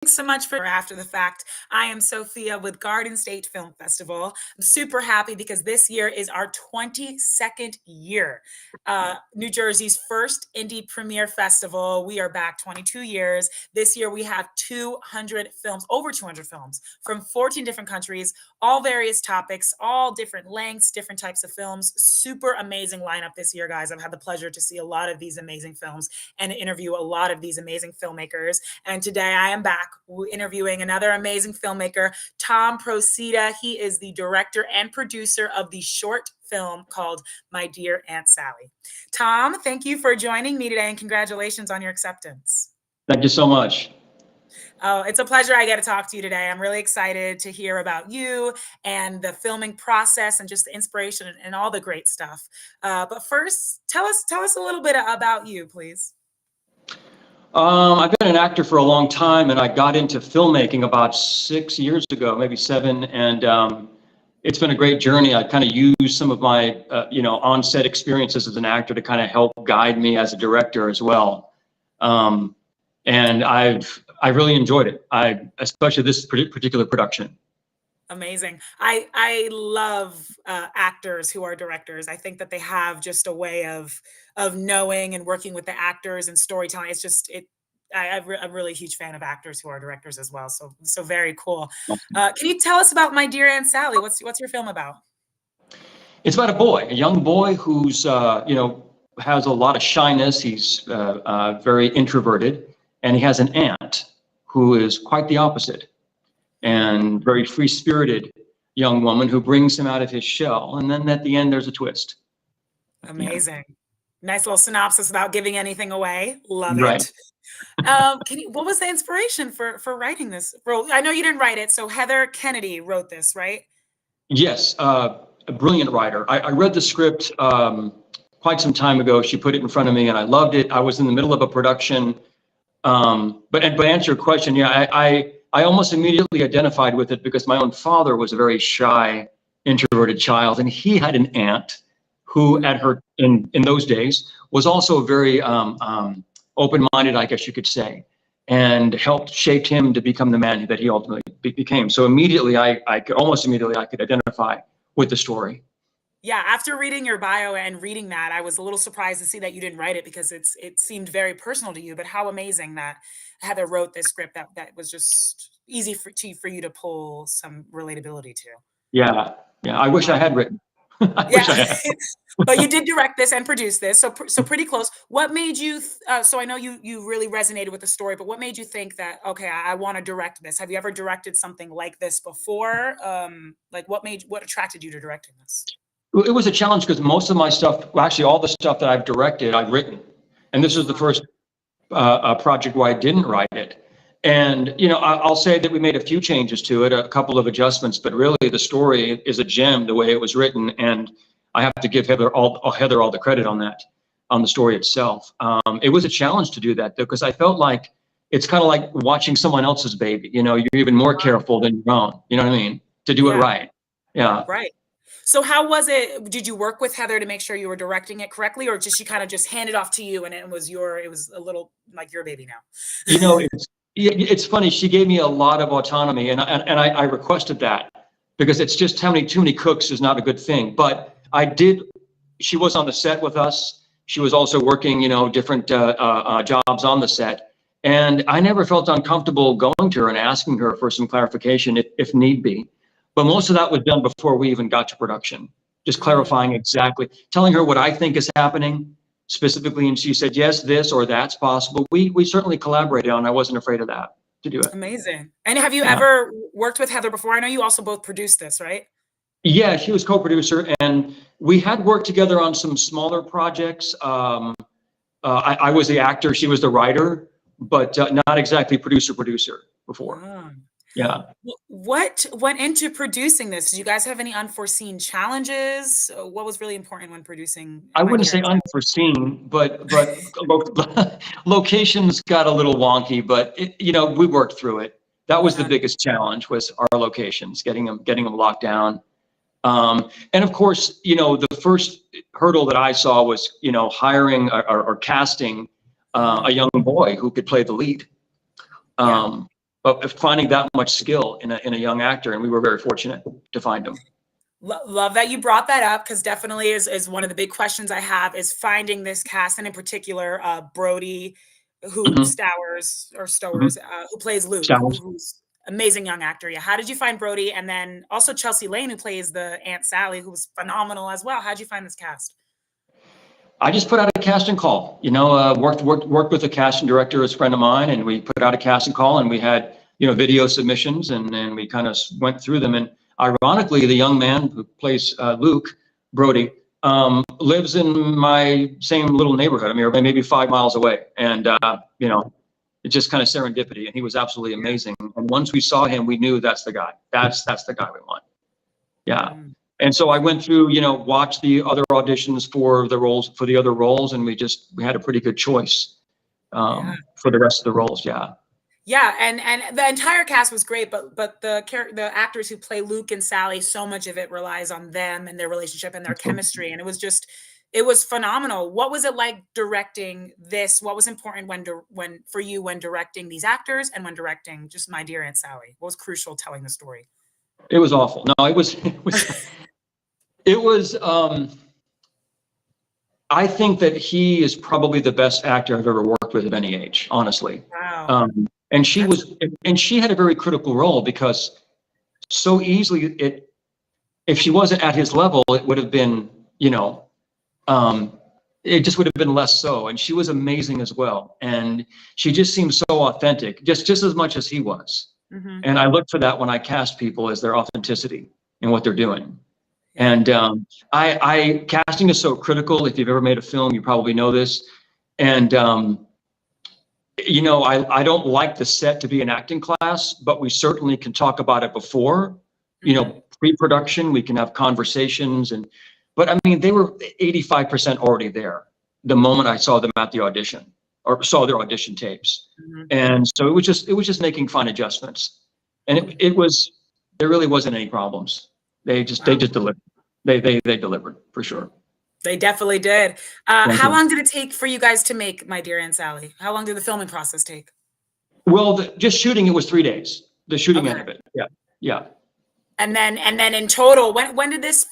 Thanks so much for After the Fact. I am Sophia with Garden State Film Festival. I'm super happy because this year is our 22nd year. New Jersey's first indie premiere festival. We are back 22 years. This year we have 200 films, over 200 films from 14 different countries, all various topics, all different lengths, different types of films. Super amazing lineup this year, guys. I've had the pleasure to see a lot of these amazing films and interview a lot of these amazing filmmakers. And today I am back interviewing another amazing filmmaker, Tom Procida. He is the director and producer of the short film called My Dear Aunt Sally. Tom, thank you for joining me today and congratulations on your acceptance. Thank you so much. Oh, it's a pleasure I get to talk to you today. I'm really excited to hear about you and the filming process and just the inspiration and all the great stuff. But first, tell us a little bit about you, please. I've been an actor for a long time, and I got into filmmaking about 6 years ago, maybe 7, and it's been a great journey. I kind of used some of my, on-set experiences as an actor to kind of help guide me as a director as well. And I've really enjoyed it. Especially this particular production. Amazing. I love actors who are directors. I think that they have just a way of knowing and working with the actors and storytelling. It's just I'm really a huge fan of actors who are directors as well. So very cool. Can you tell us about My Dear Aunt Sally? What's your film about? It's about a young boy who's has a lot of shyness. He's very introverted, and he has an aunt who is quite the opposite, and very free-spirited young woman who brings him out of his shell. And then at the end, there's a twist. Amazing. Yeah. Nice little synopsis without giving anything away. Love right. it. What was the inspiration for writing this role? I know you didn't write it, so Heather Kennedy wrote this, right? Yes, a brilliant writer. I read the script quite some time ago. She put it in front of me, and I loved it. I was in the middle of a production. But to answer your question, yeah, I almost immediately identified with it because my own father was a very shy, introverted child, and he had an aunt who, in those days, was also very open-minded, I guess you could say, and shaped him to become the man that he ultimately became. So immediately, I could identify with the story. Yeah, after reading your bio and reading that, I was a little surprised to see that you didn't write it because it seemed very personal to you. But how amazing that Heather wrote this script that was just easy for you to pull some relatability to. Yeah. I wish I had written. Wish I had. But you did direct this and produce this, so pretty close. What made you? So I know you really resonated with the story, but what made you think that okay, I want to direct this? Have you ever directed something like this before? What attracted you to directing this? It was a challenge because most of my stuff, well, actually all the stuff that I've directed, I've written. And this is the first project where I didn't write it. And, I'll say that we made a few changes to it, a couple of adjustments, but really the story is a gem the way it was written. And I have to give Heather all the credit on that, on the story itself. It was a challenge to do that, though, because I felt like it's kind of like watching someone else's baby. You're even more careful than your own, you know what I mean, to do it right. Yeah. Right. So how was it? Did you work with Heather to make sure you were directing it correctly, or just she kind of just handed off to you and it was a little like your baby now? It's funny. She gave me a lot of autonomy, and I requested that because it's just too many cooks is not a good thing. But I did. She was on the set with us. She was also working, different jobs on the set, and I never felt uncomfortable going to her and asking her for some clarification if need be. But most of that was done before we even got to production, just clarifying exactly, telling her what I think is happening specifically. And she said, yes, this or that's possible. We certainly collaborated on. I wasn't afraid of that to do it. Amazing. And have you ever worked with Heather before? I know you also both produced this, right? Yeah, she was co-producer, and we had worked together on some smaller projects. I was the actor, she was the writer, but not exactly producer before. Yeah. What went into producing this? Did you guys have any unforeseen challenges? What was really important when producing? I wouldn't say unforeseen, but locations got a little wonky, but we worked through it. That was the biggest challenge, was our locations, getting them locked down. And of course, the first hurdle that I saw was, hiring or casting a young boy who could play the lead. But finding that much skill in a young actor, and we were very fortunate to find him. Love that you brought that up, because definitely is one of the big questions I have, is finding this cast, and in particular, Brody, who Mhm. Stowers or Mhm. Stowers, who plays Luke, Challenge. who's amazing young actor. Yeah, how did you find Brody? And then also Chelsea Lane, who plays the Aunt Sally, who was phenomenal as well. How did you find this cast? I just put out a casting call, worked with a casting director, as a friend of mine, and we put out a casting call, and we had, video submissions, and then we kind of went through them. And ironically, the young man who plays Luke, Brody, lives in my same little neighborhood. I mean, or maybe 5 miles away. And, it's just kind of serendipity. And he was absolutely amazing. And once we saw him, we knew that's the guy. That's the guy we want. Yeah. Mm. And so I went through, watched the other auditions for the other roles, and we had a pretty good choice Yeah. for the rest of the roles. Yeah. Yeah, and the entire cast was great, but the actors who play Luke and Sally, so much of it relies on them and their relationship and their chemistry, and it was phenomenal. What was it like directing this? What was important for you when directing these actors and when directing just My Dear Aunt Sally? What was crucial telling the story? It was awful. No, it was, I think that he is probably the best actor I've ever worked with at any age, honestly. Wow. And she had a very critical role, because so easily if she wasn't at his level, it would have been, it just would have been less so. And she was amazing as well. And she just seemed so authentic, just as much as he was. Mm-hmm. And I look for that when I cast people, as their authenticity in what they're doing. Yeah. And casting is so critical. If you've ever made a film, you probably know this. And I don't like the set to be an acting class, but we certainly can talk about it before. Pre-production, we can have conversations, but I mean, they were 85% already there the moment I saw them at the audition, or saw their audition tapes. Mm-hmm. And so it was just making fine adjustments. And there really wasn't any problems. They just delivered. They delivered for sure. They definitely did. How long did it take for you guys to make My Dear Aunt Sally? How long did the filming process take? Well, just shooting it was 3 days. The shooting end of it. Yeah. Yeah. And then in total, when did this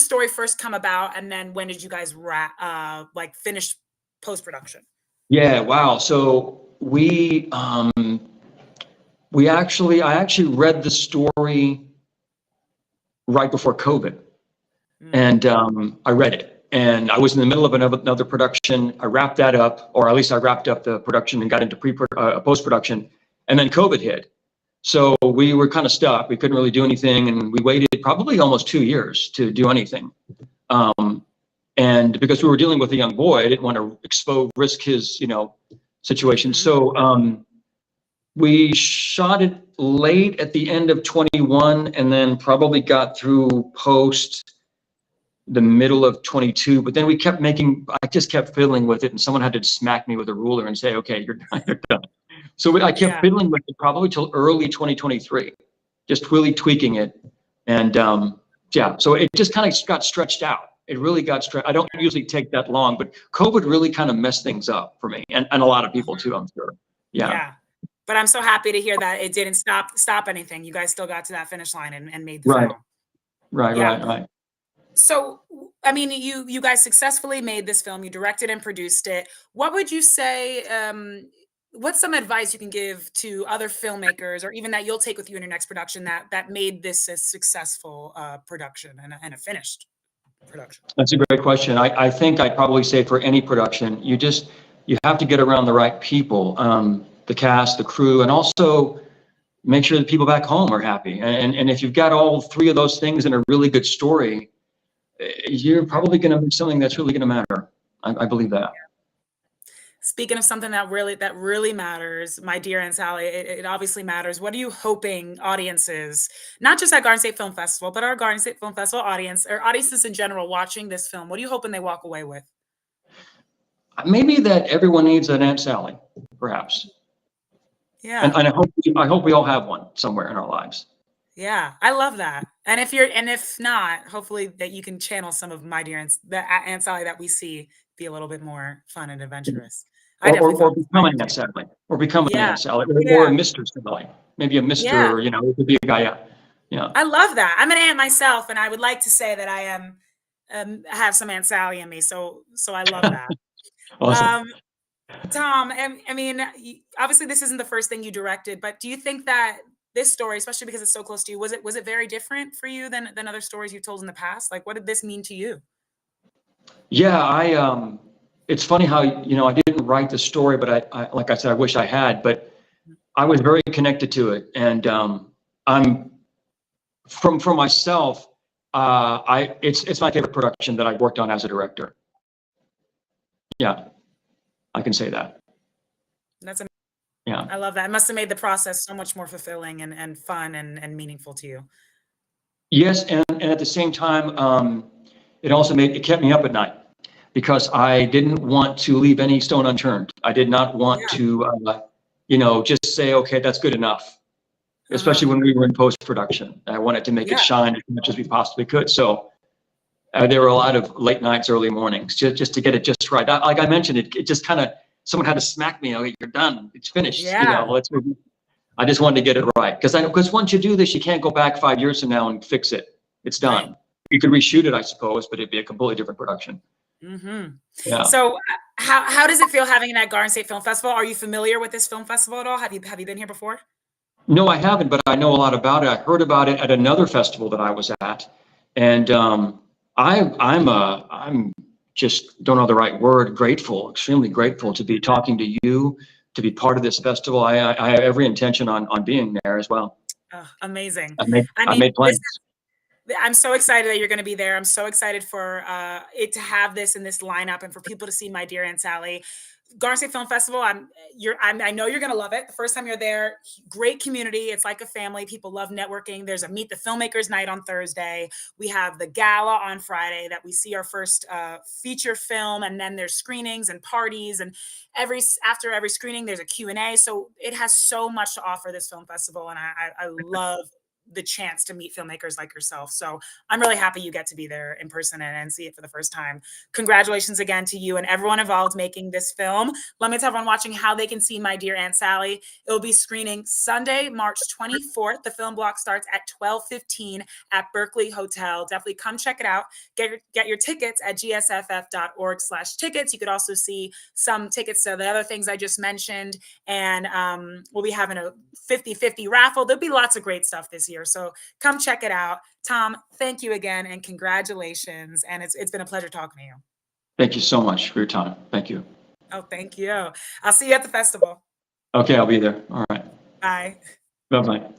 story first come about? And then when did you guys finish post-production? Yeah. Wow. So I actually read the story right before COVID, and I read it, and I was in the middle of another production. I wrapped that up, or at least I wrapped up the production and got into post-production, and then COVID hit. So we were kind of stuck. We couldn't really do anything, and we waited probably almost 2 years to do anything. And because we were dealing with a young boy, I didn't want to risk his, situation. Mm-hmm. So we shot it late at the end of 21, and then probably got through post the middle of 22. But then I just kept fiddling with it, and someone had to smack me with a ruler and say, okay, you're done. So I kept fiddling with it probably till early 2023, just really tweaking it. And so it just kind of got stretched out. It really got stretched. I don't usually take that long, but COVID really kind of messed things up for me, and a lot of people too, I'm sure. Yeah. But I'm so happy to hear that it didn't stop anything. You guys still got to that finish line and made the film. Right. So, I mean, you guys successfully made this film. You directed and produced it. What would you say? What's some advice you can give to other filmmakers, or even that you'll take with you in your next production, that made this a successful production and a finished production? That's a great question. I think I'd probably say for any production, you have to get around the right people, the cast, the crew, and also make sure that people back home are happy. And if you've got all three of those things in a really good story, you're probably going to make something that's really going to matter. I believe that. Speaking of something that really matters, My Dear Aunt Sally, it obviously matters. What are you hoping audiences, not just at Garden State Film Festival, but our Garden State Film Festival audience, or audiences in general watching this film, what are you hoping they walk away with? Maybe that everyone needs an Aunt Sally, perhaps. Yeah. And I hope we all have one somewhere in our lives. Yeah, I love that. And if not, hopefully that you can channel some of My Dear Aunt Sally that we see be a little bit more fun and adventurous. Or become an Aunt Sally, or become an Aunt Sally, or Mr. Sally. maybe a Yeah. Mr., it could be a guy. Yeah. Yeah. I love that. I'm an aunt myself, and I would like to say that I am have some Aunt Sally in me. So I love that. Awesome. Um, Tom, I mean, obviously this isn't the first thing you directed, but do you think that this story, especially because it's so close to you, was it very different for you than other stories you've told in the past? Like, what did this mean to you? Yeah, it's funny how, I didn't write the story, but like I said, I wish I had, but I was very connected to it. And I'm for myself, it's my favorite production that I've worked on as a director. Yeah, I can say that. That's Yeah. I love that. It must have made the process so much more fulfilling and fun and meaningful to you. Yes, and at the same time, it kept me up at night because I didn't want to leave any stone unturned. I did not want Yeah. to, just say, okay, that's good enough. Uh-huh. Especially when we were in post-production. I wanted to make it Yeah. shine as much as we possibly could. So there were a lot of late nights, early mornings, just to get it just right. Like I mentioned, it just kind of, someone had to smack me. Okay, you're done. It's finished. Yeah. Let's move. I just wanted to get it right because once you do this, you can't go back 5 years from now and fix it. It's Right. done. You could reshoot it, I suppose, but it'd be a completely different production. Mhm. Yeah. So, how does it feel having it at Garden State Film Festival? Are you familiar with this film festival at all? Have you been here before? No, I haven't, but I know a lot about it. I heard about it at another festival that I was at, and I'm just don't know the right word. Grateful, extremely grateful to be talking to you, to be part of this festival. I have every intention on being there as well. Oh, amazing. I made I I mean, made this plans. I'm so excited that you're gonna be there. I'm so excited for, it to have this in this lineup and for people to see My Dear Aunt Sally. Garden State Film Festival, I know you're gonna love it. The first time you're there, great community. It's like a family. People love networking. There's a Meet the Filmmakers night on Thursday. We have the gala on Friday that we see our first feature film, and then there's screenings and parties, and after every screening, there's a Q&A. So it has so much to offer, this film festival, and I love the chance to meet filmmakers like yourself. So I'm really happy you get to be there in person and see it for the first time. Congratulations again to you and everyone involved making this film. Let me tell everyone watching how they can see My Dear Aunt Sally. It will be screening Sunday, March 24th. The film block starts at 12:15 at Berkeley Hotel. Definitely come check it out. Get your tickets at gsff.org/tickets. You could also see some tickets to the other things I just mentioned. And we'll be having a 50-50 raffle. There'll be lots of great stuff this year. So come check it out. Tom, thank you again and congratulations. And it's been a pleasure talking to you. Thank you so much for your time. Thank you. Oh, thank you. I'll see you at the festival. Okay, I'll be there. All right. Bye. Bye bye.